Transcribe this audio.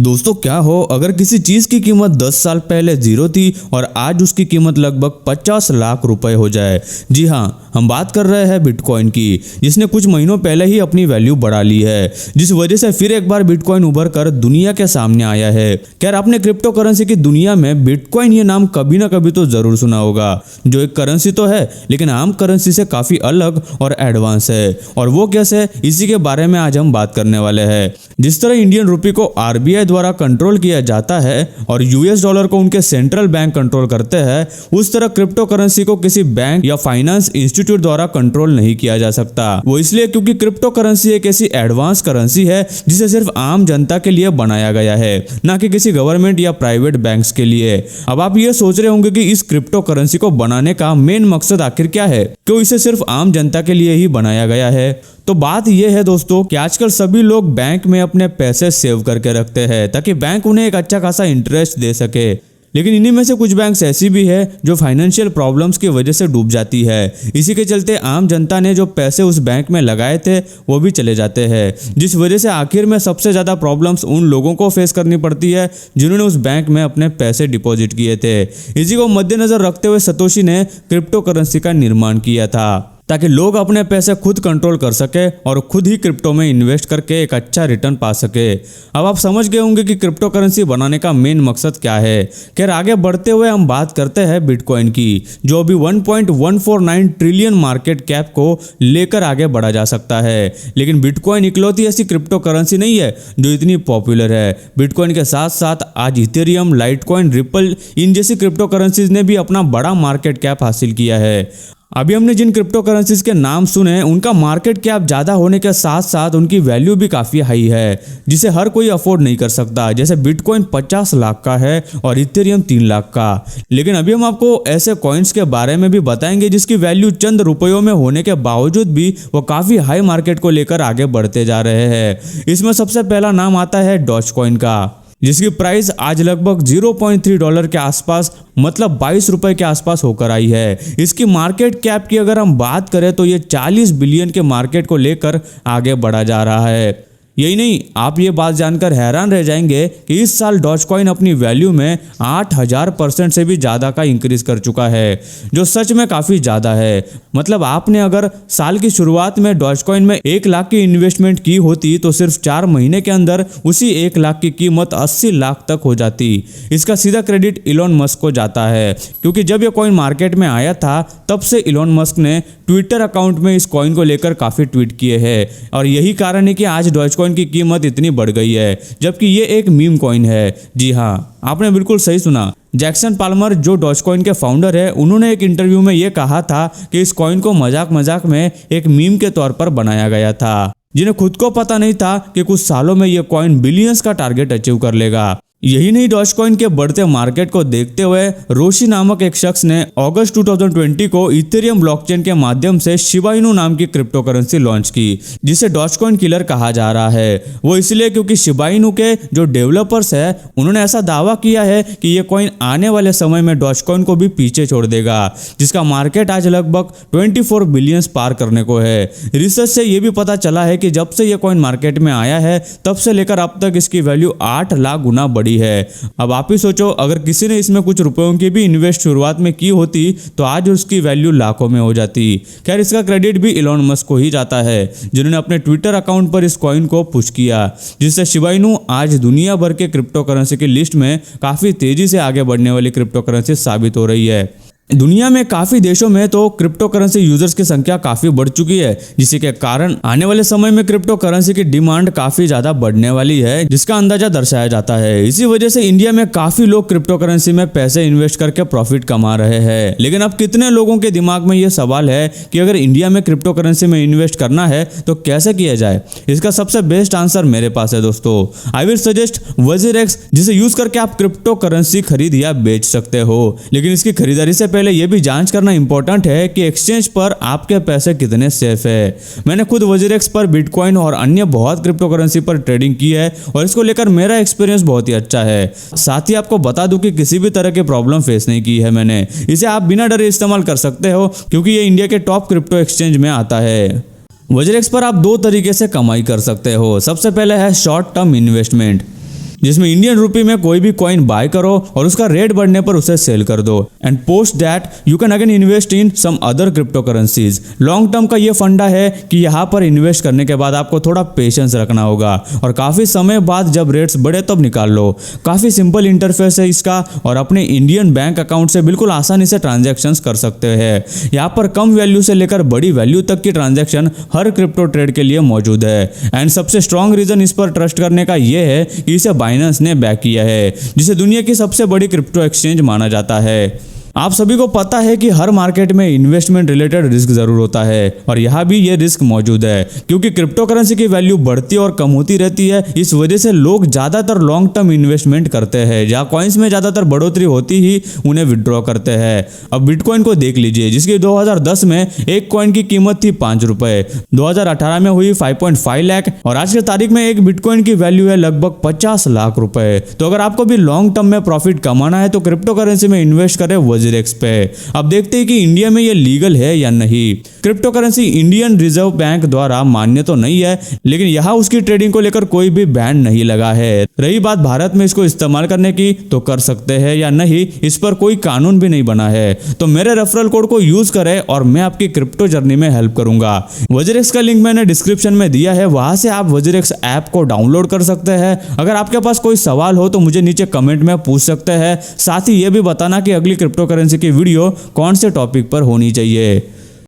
दोस्तों क्या हो अगर किसी चीज की कीमत 10 साल पहले जीरो थी और आज उसकी कीमत लगभग 50 लाख रुपए हो जाए। जी हाँ, हम बात कर रहे हैं बिटकॉइन की, जिसने कुछ महीनों पहले ही अपनी वैल्यू बढ़ा ली है, जिस वजह से फिर एक बार बिटकॉइन उभर कर दुनिया के सामने आया है। खैर, आपने क्रिप्टो करेंसी की दुनिया में बिटकॉइन ये नाम कभी ना कभी तो जरूर सुना होगा, जो एक करेंसी तो है लेकिन आम करेंसी से काफी अलग और एडवांस है। और वो कैसे, इसी के बारे में आज हम बात करने वाले हैं। जिस तरह इंडियन रुपये को आरबीआई द्वारा कंट्रोल किया जाता है और यूएस डॉलर को उनके सेंट्रल बैंक कंट्रोल करते हैं, उस तरह क्रिप्टो करेंसी को किसी बैंक या फाइनेंस इंस्टीट्यूट द्वारा कंट्रोल नहीं किया जा सकता। वो इसलिए क्योंकि क्रिप्टो करेंसी एक ऐसी एडवांस करेंसी है जिसे सिर्फ आम जनता के लिए बनाया गया है, ना कि किसी गवर्नमेंट या प्राइवेट बैंक्स के लिए। अब आप ये सोच रहे होंगे कि इस क्रिप्टो करेंसी को बनाने का मेन मकसद आखिर क्या है, क्यों इसे सिर्फ आम जनता के लिए ही बनाया गया है। तो बात यह है दोस्तों कि आजकल सभी लोग बैंक में अपने पैसे सेव करके रखते हैं ताकि बैंक उन्हें एक अच्छा खासा इंटरेस्ट दे सके। लेकिन इन्हीं में से कुछ बैंक्स ऐसी भी है जो फाइनेंशियल प्रॉब्लम्स की वजह से डूब जाती है। इसी के चलते आम जनता ने जो पैसे उस बैंक में लगाए थे वो भी चले जाते हैं, जिस वजह से आखिर में सबसे ज़्यादा प्रॉब्लम्स उन लोगों को फेस करनी पड़ती है जिन्होंने उस बैंक में अपने पैसे डिपॉजिट किए थे। इसी को मद्देनजर रखते हुए सतोशी ने क्रिप्टो करेंसी का निर्माण किया था ताकि लोग अपने पैसे खुद कंट्रोल कर सके और खुद ही क्रिप्टो में इन्वेस्ट करके एक अच्छा रिटर्न पा सके। अब आप समझ गए होंगे कि क्रिप्टो करेंसी बनाने का मेन मकसद क्या है। खैर, आगे बढ़ते हुए हम बात करते हैं बिटकॉइन की, जो अभी 1.149 ट्रिलियन मार्केट कैप को लेकर आगे बढ़ा जा सकता है। लेकिन बिटकॉइन इकलौती ऐसी क्रिप्टो करेंसी नहीं है जो इतनी पॉपुलर है। बिटकॉइन के साथ साथ आज इथेरियम, लाइटकॉइन, रिपल इन जैसी क्रिप्टो करेंसीज ने भी अपना बड़ा मार्केट कैप हासिल किया है। अभी हमने जिन क्रिप्टो करेंसीज के नाम सुने उनका मार्केट कैप ज़्यादा होने के साथ साथ उनकी वैल्यू भी काफ़ी हाई है, जिसे हर कोई अफोर्ड नहीं कर सकता। जैसे बिटकॉइन 50 लाख का है और इथेरियम 3 लाख का। लेकिन अभी हम आपको ऐसे कॉइन्स के बारे में भी बताएंगे जिसकी वैल्यू चंद रुपयों में होने के बावजूद भी वो काफ़ी हाई मार्केट को लेकर आगे बढ़ते जा रहे हैं। इसमें सबसे पहला नाम आता है डॉजकॉइन का, जिसकी प्राइस आज लगभग $0.3 के आसपास, मतलब 22 रुपए के आसपास होकर आई है। इसकी मार्केट कैप की अगर हम बात करें तो ये 40 बिलियन के मार्केट को लेकर आगे बढ़ा जा रहा है। यही नहीं, आप ये बात जानकर हैरान रह जाएंगे कि इस साल डॉजकॉइन अपनी वैल्यू में 8000% से भी ज़्यादा का इंक्रीज कर चुका है, जो सच में काफ़ी ज़्यादा है। मतलब आपने अगर साल की शुरुआत में डॉजकॉइन में 1 लाख की इन्वेस्टमेंट की होती तो सिर्फ 4 महीने के अंदर उसी 1 लाख की कीमत 80 लाख तक हो जाती। इसका सीधा क्रेडिट इलॉन मस्क को जाता है, क्योंकि जब यह कॉइन मार्केट में आया था तब से इलॉन मस्क ने ट्विटर अकाउंट में इस कॉइन को लेकर काफ़ी ट्वीट किए हैं और यही कारण है कि आज डॉजकॉइन की कीमत इतनी बढ़ गई है, जबकि ये एक मीम कॉइन है। जी हाँ, आपने बिल्कुल सही सुना। जैक्सन पाल्मर, जो डॉजकॉइन के फाउंडर है, उन्होंने एक इंटरव्यू में ये कहा था कि इस कॉइन को मजाक मजाक में एक मीम के तौर पर बनाया गया था, जिन्हें खुद को पता नहीं था कि कुछ सालों में ये कॉइन बिलियंस का टारगेट अचीव कर लेगा। यही नहीं, डॉजकॉइन के बढ़ते मार्केट को देखते हुए रोशी नामक एक शख्स ने अगस्त 2020 को इथेरियम ब्लॉकचेन के माध्यम से शिबा इनू नाम की क्रिप्टो करेंसी लॉन्च की, जिसे डॉजकॉइन किलर कहा जा रहा है। वो इसलिए क्योंकि शिबा इनू के जो डेवलपर्स है उन्होंने ऐसा दावा किया है कि ये कॉइन आने वाले समय में डॉजकॉइन को भी पीछे छोड़ देगा, जिसका मार्केट आज लगभग 24 बिलियंस पार करने को है। रिसर्च से ये भी पता चला है कि जब से ये कॉइन मार्केट में आया है तब से लेकर अब तक इसकी वैल्यू 8 लाख गुना बढ़ी है। अब आप ही सोचो, अगर किसी ने इसमें कुछ रुपयों की भी इन्वेस्ट शुरुआत में की होती तो आज उसकी वैल्यू लाखों में हो जाती। खैर, इसका क्रेडिट भी इलॉन मस्क को ही जाता है, जिन्होंने अपने ट्विटर अकाउंट पर इस कॉइन को पुश किया, जिससे शिबा इनू आज दुनिया भर के क्रिप्टो करेंसी की लिस्ट में काफी तेजी से आगे बढ़ने वाली क्रिप्टो करेंसी साबित हो रही है। दुनिया में काफी देशों में तो क्रिप्टो करेंसी यूजर्स की संख्या काफी बढ़ चुकी है, जिसी के कारण आने वाले समय में क्रिप्टो करेंसी की डिमांड काफी ज्यादा बढ़ने वाली है, जिसका अंदाजा दर्शाया जाता है। इसी वजह से इंडिया में काफी लोग क्रिप्टो करेंसी में पैसे इन्वेस्ट करके प्रॉफिट कमा रहे हैं। लेकिन अब कितने लोगों के दिमाग में यह सवाल है कि अगर इंडिया में क्रिप्टो करेंसी में इन्वेस्ट करना है तो कैसे किया जाए। इसका सबसे बेस्ट आंसर मेरे पास है दोस्तों। आई विल सजेस्ट वजीरेक्स, जिसे यूज करके आप क्रिप्टो करेंसी खरीद या बेच सकते हो। लेकिन इसकी खरीदारी से पहले यह भी जांच करना इंपॉर्टेंट है कि एक्सचेंज पर आपके पैसे कितने सेफ है। मैंने खुद वजीरेक्स पर बिटकॉइन और अन्य बहुत क्रिप्टो करेंसी पर ट्रेडिंग की है और इसको लेकर मेरा एक्सपीरियंस बहुत ही अच्छा है। साथ ही आपको बता दूं कि किसी भी तरह की प्रॉब्लम फेस नहीं की है मैंने। इसे आप बिना डरे इस्तेमाल कर सकते हो क्योंकि ये इंडिया के टॉप क्रिप्टो एक्सचेंज में आता है। वजीरेक्स पर आप 2 तरीके से कमाई कर सकते हो। सबसे पहले है शॉर्ट टर्म इन्वेस्टमेंट। जिसमें इंडियन रुपी में कोई भी कॉइन बाय करो और उसका रेट बढ़ने पर उसे सेल कर दो and post that you can again invest in some other crypto currencies. Long term का ये फंडा है कि यहाँ पर इन्वेस्ट करने के बाद आपको थोड़ा पेशेंस रखना होगा और काफी समय बाद जब रेट्स बढ़े तब निकाल लो। काफी सिंपल इंटरफेस है इसका और अपने इंडियन बैंक अकाउंट से बिल्कुल आसानी से ट्रांजैक्शंस कर सकते हैं। यहाँ पर कम वैल्यू से लेकर बड़ी वैल्यू तक की ट्रांजैक्शन हर क्रिप्टो ट्रेड के लिए मौजूद है एंड सबसे स्ट्रॉन्ग रीजन इस पर ट्रस्ट करने का यह है कि इसे बाइनेंस ने बैक किया है, जिसे दुनिया की सबसे बड़ी क्रिप्टो एक्सचेंज माना जाता है। आप सभी को पता है कि हर मार्केट में इन्वेस्टमेंट रिलेटेड रिस्क जरूर होता है और यहाँ भी ये रिस्क मौजूद है क्योंकि क्रिप्टो करेंसी की वैल्यू बढ़ती और कम होती रहती है। इस वजह से लोग ज्यादातर लॉन्ग टर्म इन्वेस्टमेंट करते हैं, जहाँ कॉइन्स में ज्यादातर बढ़ोतरी होती ही उन्हें विड्रॉ करते हैं। अब बिटकॉइन को देख लीजिए, जिसकी 2010 में एक कॉइन की कीमत थी 5 रुपए, 2018 में हुई 5.5 लाख और आज के तारीख में एक बिटकॉइन की वैल्यू है लगभग 50 लाख रुपए। तो अगर आपको भी लॉन्ग टर्म में प्रॉफिट कमाना है तो क्रिप्टो करेंसी में इन्वेस्ट करें वज्रेक्स पे। अब देखते हैं कि इंडिया में ये लीगल है या नहीं। Crypto currency Indian reserve bank द्वारा मान्य तो नहीं है, लेकिन यहाँ उसकी ट्रेडिंग को लेकर कोई भी बैन नहीं लगा है। रही बात भारत में इसको इस्तेमाल करने की, तो कर सकते हैं या नहीं इस पर कोई कानून भी नहीं बना है। तो मेरे रेफरल कोड को यूज करें और मैं आपकी क्रिप्टो जर्नी में हेल्प करूंगा। वज्रेक्स का लिंक मैंने डिस्क्रिप्शन में दिया है, वहां से आप वज्रेक्स ऐप को डाउनलोड कर सकते हैं। अगर आपके पास कोई सवाल हो तो मुझे नीचे कमेंट में पूछ सकते हैं। साथ ही ये भी बताना कि अगली क्रिप्टो करेंसी की वीडियो कौन से टॉपिक पर होनी चाहिए।